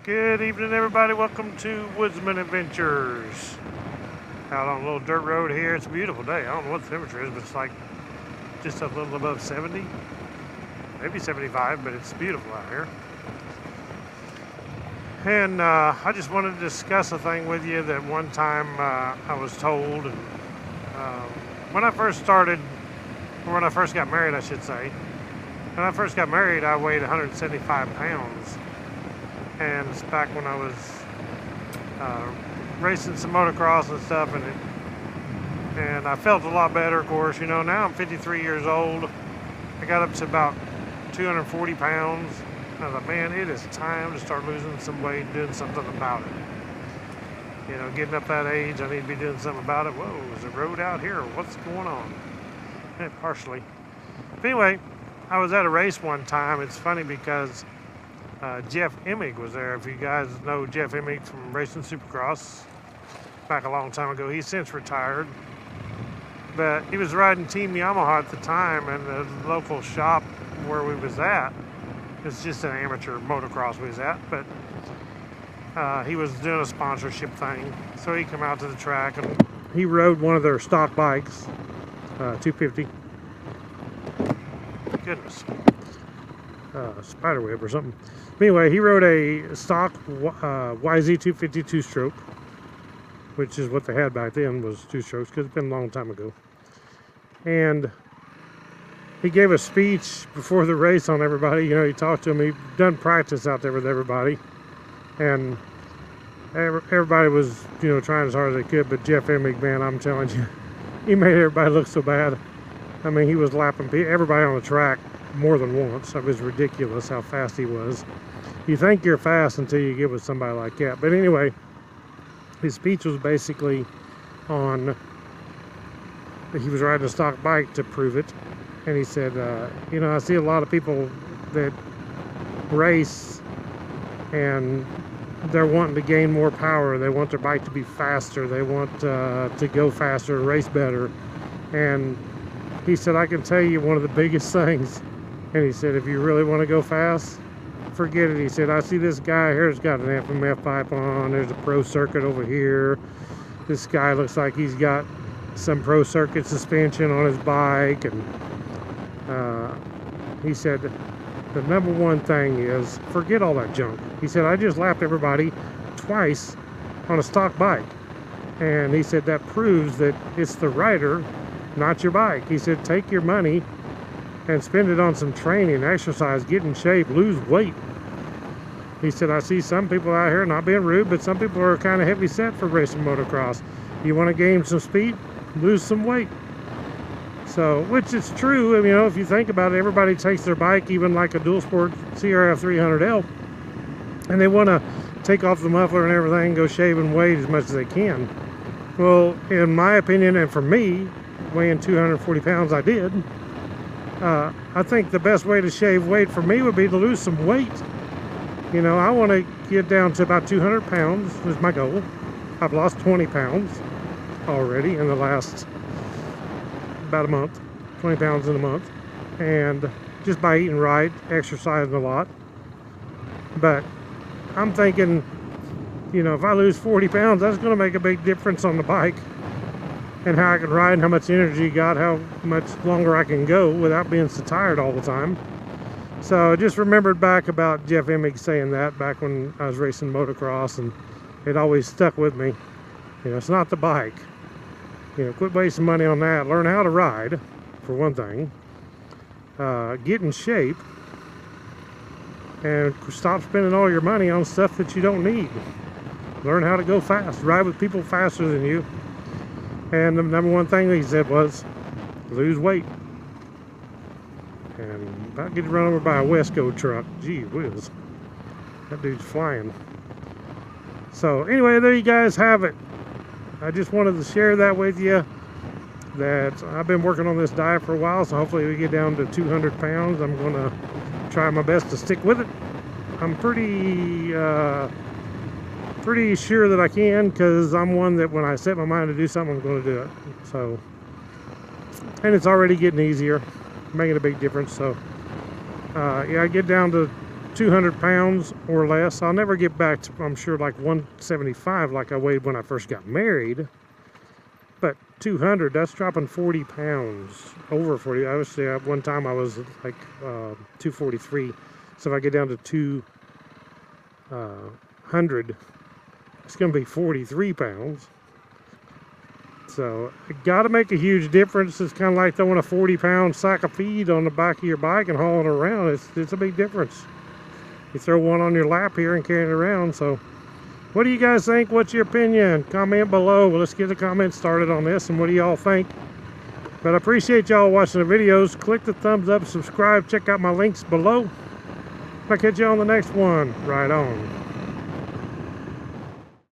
Good evening, everybody. Welcome to Woodzman Adventures. Out on a little dirt road here. It's a beautiful day. I don't know what the temperature is, but it's like just a little above 70, maybe 75, but it's beautiful out here. And I just wanted to discuss a thing with you that one time I was told. And when I first got married, I should say. When I first got married, I weighed 175 pounds. And it's back when I was racing some motocross and stuff, and I felt a lot better, of course. You know, now I'm 53 years old. I got up to about 240 pounds. I thought, man, it is time to start losing some weight and doing something about it. You know, getting up that age, I need to be doing something about it. Whoa, is there a road out here? What's going on? Partially. But anyway, I was at a race one time. It's funny because Jeff Emig was there. If you guys know Jeff Emig from racing Supercross back a long time ago, he's since retired. But he was riding Team Yamaha at the time, and the local shop where we was at, it's just an amateur motocross we was at, but he was doing a sponsorship thing. So he came out to the track and he rode one of their stock bikes, 250. Goodness. Spiderweb or something. Anyway, he rode a stock YZ 250 two-stroke, which is what they had back then, was two strokes, because it's been a long time ago. And he gave a speech before the race on everybody. You know, he talked to them. He done practice out there with everybody, and everybody was, you know, trying as hard as they could. But Jeff Emig, man, I'm telling you, he made everybody look so bad. I mean, he was lapping everybody on the track more than once. It was ridiculous how fast he was. You think you're fast until you get with somebody like that. But anyway, his speech was basically on, he was riding a stock bike to prove it. And he said, you know, I see a lot of people that race and they're wanting to gain more power. They want their bike to be faster. They want to go faster, race better. And he said, I can tell you one of the biggest things. And he said, if you really want to go fast, forget it. He said, I see this guy here's got an FMF pipe on. There's a pro circuit over here. This guy looks like he's got some pro circuit suspension on his bike. And he said, the number one thing is forget all that junk. He said, I just lapped everybody twice on a stock bike. And he said, that proves that it's the rider, not your bike. He said, take your money and spend it on some training, exercise, get in shape, lose weight. He said, I see some people out here, not being rude, but some people are kind of heavy set for racing motocross. You want to gain some speed, lose some weight. So, which is true. I mean, you know, if you think about it, everybody takes their bike, even like a DUALSPORT CRF300L, and they want to take off the muffler and everything, go shave and weight as much as they can. Well, in my opinion, and for me, weighing 240 pounds, I did. I think the best way to shave weight for me would be to lose some weight. You know, I want to get down to about 200 pounds is my goal. I've lost 20 pounds already in the last about a month, 20 pounds in a month, and just by eating right, exercising a lot. But I'm thinking, you know, if I lose 40 pounds, that's going to make a big difference on the bike and how I can ride and how much energy you got, how much longer I can go without being so tired all the time. So I just remembered back about Jeff Emig saying that back when I was racing motocross, and it always stuck with me. You know, it's not the bike. You know, quit wasting money on that. Learn how to ride, for one thing. Get in shape. And stop spending all your money on stuff that you don't need. Learn how to go fast. Ride with people faster than you. And the number one thing that he said was, lose weight. And about get run over by a Wesco truck. Gee whiz. That dude's flying. So anyway, there you guys have it. I just wanted to share that with you. That I've been working on this diet for a while, so hopefully we get down to 200 pounds. I'm going to try my best to stick with it. I'm pretty sure that I can, because I'm one that when I set my mind to do something, I'm going to do it. So, and it's already getting easier, making a big difference. So yeah, I get down to 200 pounds or less. I'll never get back to, I'm sure, like 175 like I weighed when I first got married. But 200, that's dropping 40 pounds, over 40. Obviously, at one time I was like 243. So if I get down to 200, it's going to be 43 pounds. So it got to make a huge difference. It's kind of like throwing a 40-pound sack of feed on the back of your bike and hauling it around. It's a big difference. You throw one on your lap here and carry it around. So what do you guys think? What's your opinion? Comment below. Let's get the comments started on this, and what do y'all think? But I appreciate y'all watching the videos. Click the thumbs up, subscribe, check out my links below. I'll catch you on the next one. Right on.